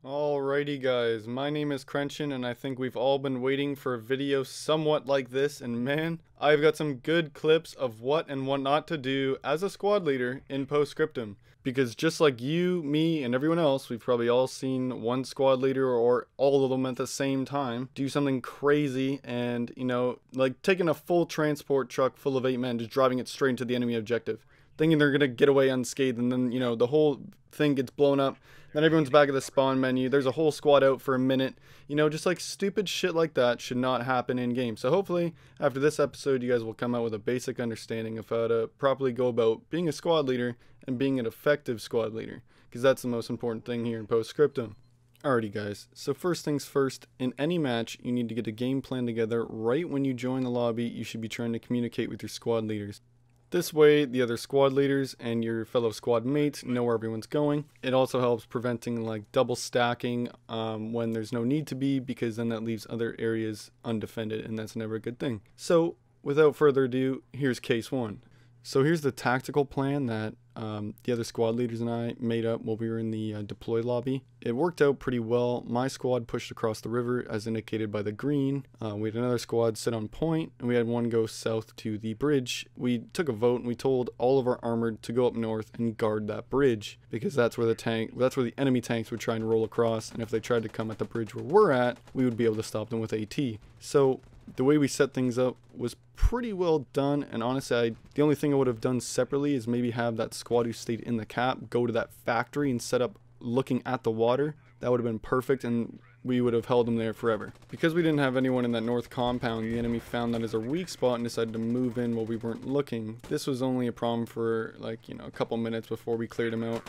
Alrighty guys, my name is Crenshin and I think we've all been waiting for a video somewhat like this, and man, I've got some good clips of what and what not to do as a squad leader in Post Scriptum. Because just like you, me, and everyone else, we've probably all seen one squad leader or all of them at the same time do something crazy and, like taking a full transport truck full of 8 men, just driving it straight into the enemy objective, thinking they're gonna get away unscathed, and then the whole thing gets blown up. Then everyone's back at the spawn menu. There's a whole squad out for a minute. Just like stupid shit like that should not happen in game. So hopefully after this episode, you guys will come out with a basic understanding of how to properly go about being a squad leader and being an effective squad leader, because that's the most important thing here in Post Scriptum. Alrighty guys, so first things first, in any match you need to get a game plan together. Right when you join the lobby, you should be trying to communicate with your squad leaders. This way, the other squad leaders and your fellow squad mates know where everyone's going. It also helps preventing like double stacking when there's no need to be, because then that leaves other areas undefended, and that's never a good thing. So without further ado, here's case one. So here's the tactical plan that the other squad leaders and I made up while we were in the deploy lobby. It worked out pretty well. My squad pushed across the river as indicated by the green. We had another squad sit on point, and we had one go south to the bridge. We took a vote and we told all of our armored to go up north and guard that bridge, because that's where the enemy tanks would try and roll across, and if they tried to come at the bridge where we're at, we would be able to stop them with AT. So the way we set things up was pretty well done, and honestly, the only thing I would have done separately is maybe have that squad who stayed in the cap go to that factory and set up looking at the water. That would have been perfect, and we would have held them there forever. Because we didn't have anyone in that north compound, the enemy found that as a weak spot and decided to move in while we weren't looking. This was only a problem for like, a couple minutes before we cleared them out.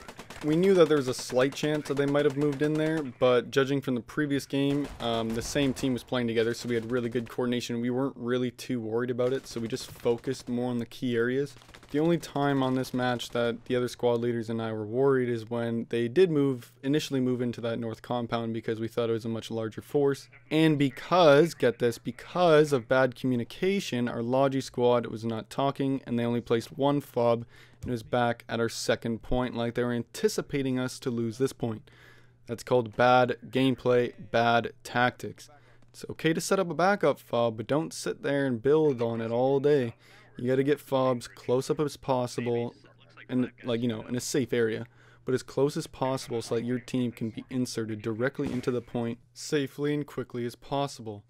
We knew that there was a slight chance that they might have moved in there, but judging from the previous game, the same team was playing together, so we had really good coordination. We weren't really too worried about it, so we just focused more on the key areas. The only time on this match that the other squad leaders and I were worried is when they did initially move into that north compound, because we thought it was a much larger force. And because, get this, because of bad communication, our Logi squad was not talking, and they only placed one fob, and it was back at our second point, like they were anticipating us to lose this point. That's called bad gameplay, bad tactics. It's okay to set up a backup fob, but don't sit there and build on it all day. You gotta get fobs close up as possible, and in a safe area, but as close as possible so that your team can be inserted directly into the point safely and quickly as possible.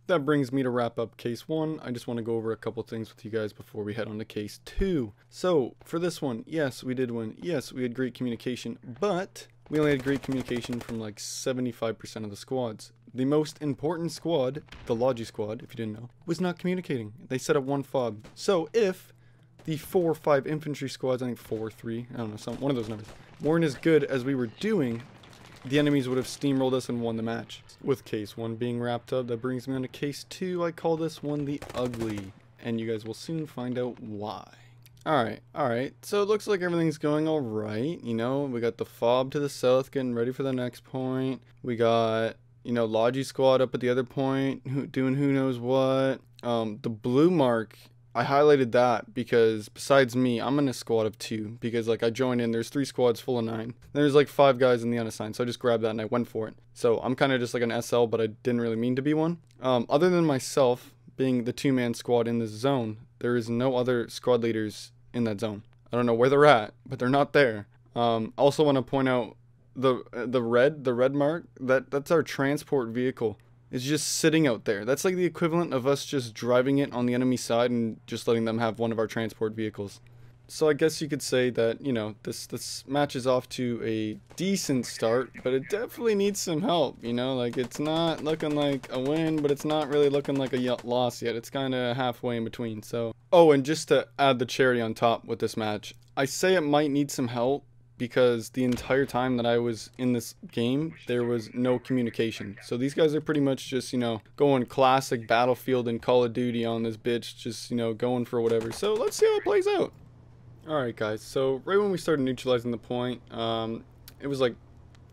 That brings me to wrap up case one. I just want to go over a couple things with you guys before we head on to case two. So for this one, yes, we did win. Yes, we had great communication, but we only had great communication from like 75% of the squads. The most important squad, the Logi squad, if you didn't know, was not communicating. They set up one fob. So if the 4 or 5 infantry squads, I think 4 or 3, I don't know, one of those numbers, weren't as good as we were doing, the enemies would have steamrolled us and won the match. With case 1 being wrapped up, that brings me on to case 2. I call this one the ugly, and you guys will soon find out why. Alright, so it looks like everything's going alright. We got the fob to the south getting ready for the next point. We got, Logi squad up at the other point doing who knows what. The blue mark, I highlighted that because besides me, I'm in a squad of 2, because like I joined in, there's 3 squads full of 9. There's like 5 guys in the unassigned, so I just grabbed that and I went for it. So I'm kind of just like an SL, but I didn't really mean to be one. Other than myself being the 2-man squad in this zone, there is no other squad leaders in that zone. I don't know where they're at, but they're not there. Also want to point out the red mark, that's our transport vehicle. It's just sitting out there. That's like the equivalent of us just driving it on the enemy side and just letting them have one of our transport vehicles. So I guess you could say that, this match is off to a decent start, but it definitely needs some help, like it's not looking like a win, but it's not really looking like a loss yet. It's kind of halfway in between. So, oh, and just to add the cherry on top with this match, I say it might need some help because the entire time that I was in this game, there was no communication. So these guys are pretty much just, going classic Battlefield and Call of Duty on this bitch, just, going for whatever. So let's see how it plays out. Alright guys, so right when we started neutralizing the point, it was like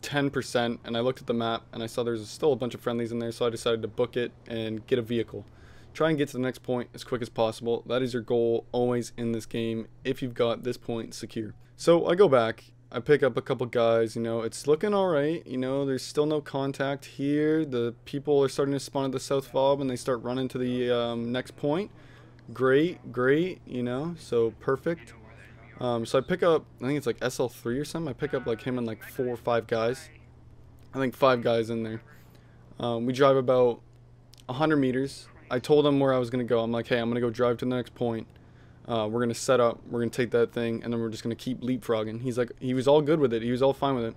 10%, and I looked at the map and I saw there's still a bunch of friendlies in there, so I decided to book it and get a vehicle. Try and get to the next point as quick as possible. That is your goal always in this game if you've got this point secure. So I go back I pick up a couple guys, you know, it's looking alright, you know, there's still no contact here. The people are starting to spawn at the south fob and they start running to the next point. Great, you know, so perfect. So I pick up, I think it's like SL3 or something. I pick up like him and like 4 or 5 guys. I think 5 guys in there. We drive about 100 meters. I told him where I was going to go. I'm like, hey, I'm going to go drive to the next point. We're going to set up. We're going to take that thing. And then we're just going to keep leapfrogging. He's like, he was all good with it. He was all fine with it.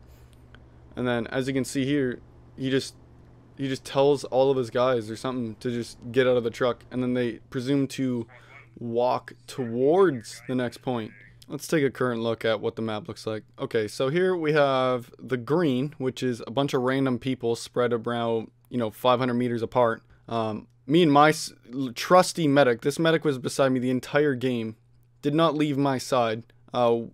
And then as you can see here, he just tells all of his guys or something to just get out of the truck. And then they presume to walk towards the next point. Let's take a current look at what the map looks like. Okay, so here we have the green, which is a bunch of random people spread around, you know, 500 meters apart. Me and my trusty medic, this medic was beside me the entire game, did not leave my side.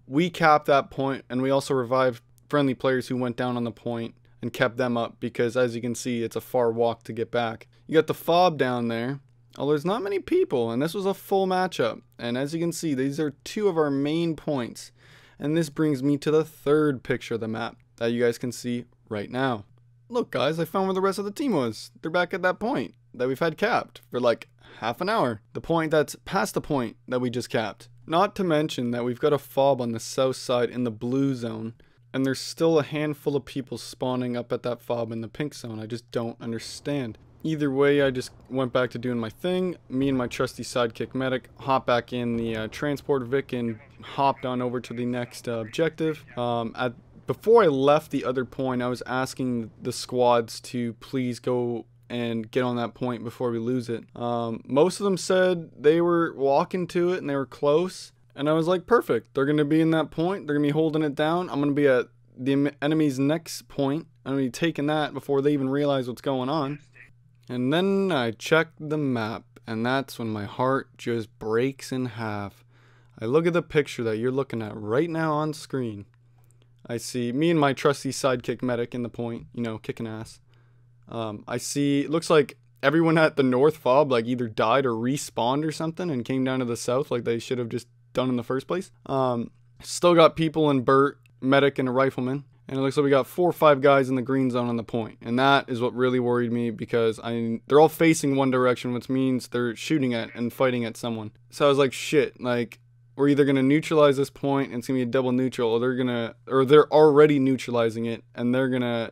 We capped that point, and we also revived friendly players who went down on the point and kept them up because, as you can see, it's a far walk to get back. You got the fob down there. Oh, there's not many people, and this was a full matchup. And as you can see, these are 2 of our main points. And this brings me to the 3rd picture of the map that you guys can see right now. Look, guys, I found where the rest of the team was. They're back at that point that we've had capped for like half an hour. The point that's past the point that we just capped. Not to mention that we've got a fob on the south side in the blue zone. And there's still a handful of people spawning up at that fob in the pink zone. I just don't understand. Either way, I just went back to doing my thing. Me and my trusty sidekick medic hopped back in the transport Vic and hopped on over to the next objective. Before I left the other point, I was asking the squads to please go and get on that point before we lose it. Most of them said they were walking to it and they were close. And I was like, perfect. They're going to be in that point. They're going to be holding it down. I'm going to be at the enemy's next point. I'm going to be taking that before they even realize what's going on. And then I checked the map, and that's when my heart just breaks in half. I look at the picture that you're looking at right now on screen. I see me and my trusty sidekick medic in the point, you know, kicking ass. I see, it looks like everyone at the north fob like either died or respawned or something and came down to the south like they should have just done in the first place. Still got people in Burt, medic, and a rifleman. And it looks like we got 4 or 5 guys in the green zone on the point. And that is what really worried me because they're all facing one direction, which means they're shooting at and fighting at someone. So I was like, shit, like, we're either going to neutralize this point and it's going to be a double neutral, or they're already neutralizing it and they're going to,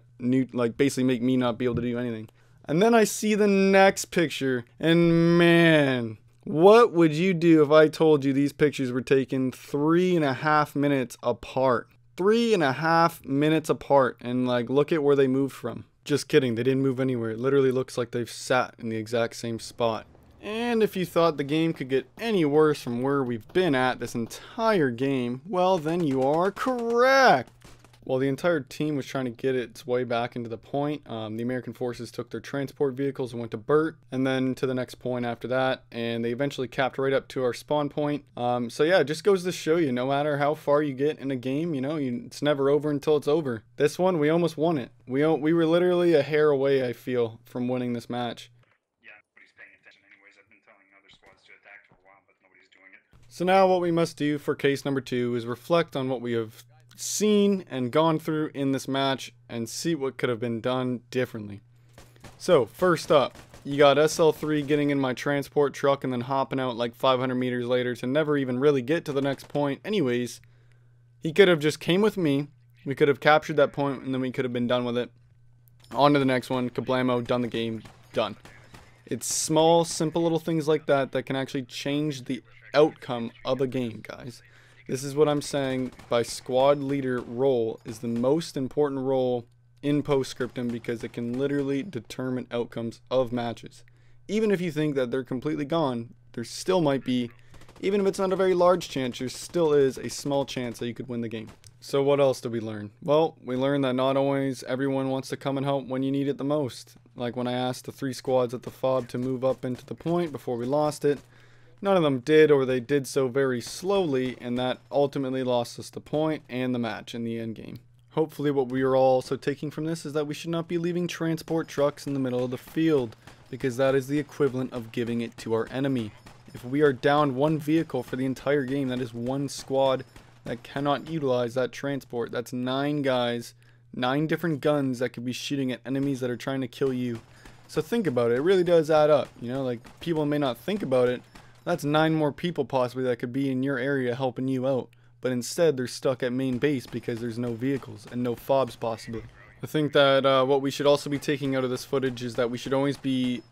like, basically make me not be able to do anything. And then I see the next picture, and man, what would you do if I told you these pictures were taken 3.5 minutes apart? 3.5 minutes apart, and like look at where they moved from. Just kidding, they didn't move anywhere. It literally looks like they've sat in the exact same spot. And if you thought the game could get any worse from where we've been at this entire game, well then you are correct. While the entire team was trying to get its way back into the point, the American forces took their transport vehicles and went to Burt, and then to the next point after that, and they eventually capped right up to our spawn point. So yeah, it just goes to show you, no matter how far you get in a game, you know, it's never over until it's over. This one, we almost won it. We were literally a hair away, I feel, from winning this match. So now what we must do for case number 2 is reflect on what we have seen and gone through in this match and see what could have been done differently. So first up, you got SL3 getting in my transport truck and then hopping out like 500 meters later to never even really get to the next point anyways. He could have just came with me, we could have captured that point, and then we could have been done with it. On to the next one, kablamo, done the game, done. It's small, simple little things like that that can actually change the outcome of a game, guys. This is what I'm saying by squad leader role is the most important role in Post Scriptum because it can literally determine outcomes of matches. Even if you think that they're completely gone, there still might be, even if it's not a very large chance, there still is a small chance that you could win the game. So what else did we learn? Well, we learned that not always everyone wants to come and help when you need it the most. Like when I asked the 3 squads at the fob to move up into the point before we lost it, none of them did, or they did so very slowly, and that ultimately lost us the point and the match in the end game. Hopefully what we are all also taking from this is that we should not be leaving transport trucks in the middle of the field, because that is the equivalent of giving it to our enemy. If we are down 1 vehicle for the entire game, that is 1 squad that cannot utilize that transport. That's 9 guys, 9 different guns that could be shooting at enemies that are trying to kill you. So think about it. It really does add up. You know, like, people may not think about it. That's 9 more people possibly that could be in your area helping you out. But instead, they're stuck at main base because there's no vehicles and no fobs possibly. I think that what we should also be taking out of this footage is that we should always be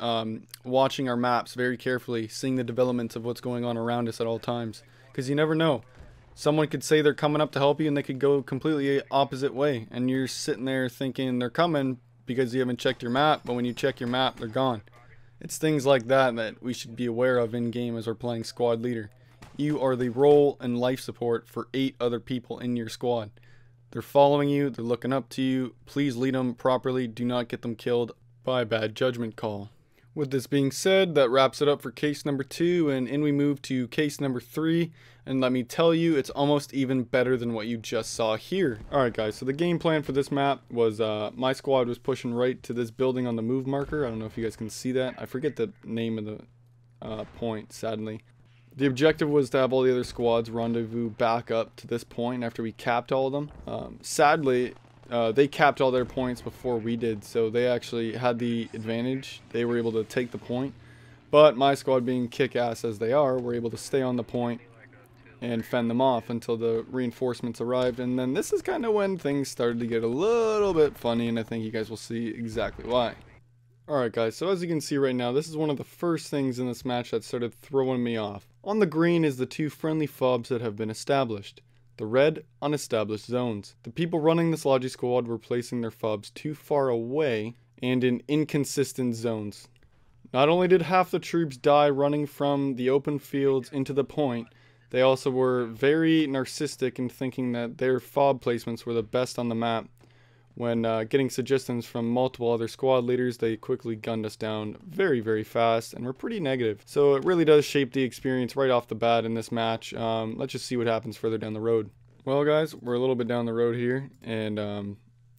watching our maps very carefully, seeing the developments of what's going on around us at all times. Because you never know. Someone could say they're coming up to help you and they could go completely opposite way. And you're sitting there thinking they're coming because you haven't checked your map, but when you check your map, they're gone. It's things like that that we should be aware of in game as we're playing squad leader. You are the role and life support for 8 other people in your squad. They're following you, they're looking up to you. Please lead them properly, do not get them killed by a bad judgment call. With this being said, that wraps it up for case number 2, and in we move to case number 3. And let me tell you, it's almost even better than what you just saw here. Alright guys, so the game plan for this map was my squad was pushing right to this building on the move marker. I don't know if you guys can see that. I forget the name of the point, sadly. The objective was to have all the other squads rendezvous back up to this point after we capped all of them. Sadly, they capped all their points before we did, so they actually had the advantage. They were able to take the point, but my squad, being kick-ass as they are, were able to stay on the point and fend them off until the reinforcements arrived. And then this is kind of when things started to get a little bit funny, and I think you guys will see exactly why. Alright guys, so as you can see right now, this is one of the first things in this match that started throwing me off. On the green is the 2 friendly fobs that have been established. The red, unestablished zones. The people running this Logi squad were placing their fobs too far away and in inconsistent zones. Not only did half the troops die running from the open fields into the point, they also were very narcissistic in thinking that their fob placements were the best on the map. When getting suggestions from multiple other squad leaders, they quickly gunned us down very, very fast and were pretty negative. So it really does shape the experience right off the bat in this match. Let's just see what happens further down the road. Well guys, we're a little bit down the road here, and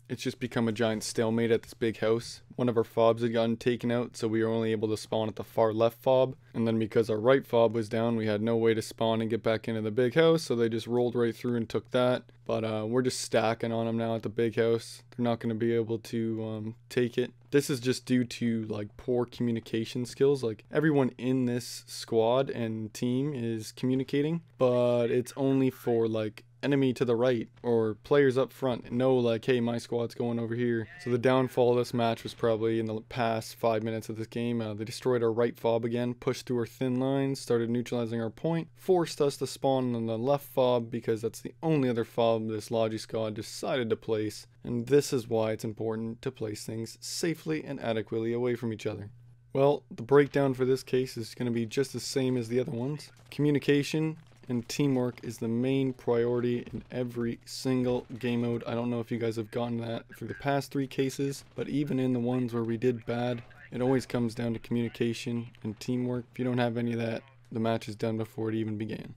it's just become a giant stalemate at this big house. One of our fobs had gotten taken out, so we were only able to spawn at the far left fob. And then because our right fob was down, we had no way to spawn and get back into the big house, so they just rolled right through and took that. But we're just stacking on them now at the big house. They're not going to be able to take it. This is just due to like poor communication skills. Like, everyone in this squad and team is communicating, but it's only for like enemy to the right or players up front know like, hey, my squad's going over here. So the downfall of this match was probably in the past 5 minutes of this game. They destroyed our right fob again, pushed through our thin lines, started neutralizing our point, forced us to spawn on the left fob because that's the only other fob this Logi squad decided to place. And this is why it's important to place things safely and adequately away from each other. Well, the breakdown for this case is going to be just the same as the other ones. Communication and teamwork is the main priority in every single game mode. I don't know if you guys have gotten that through the past 3 cases, but even in the ones where we did bad, it always comes down to communication and teamwork. If you don't have any of that, the match is done before it even began.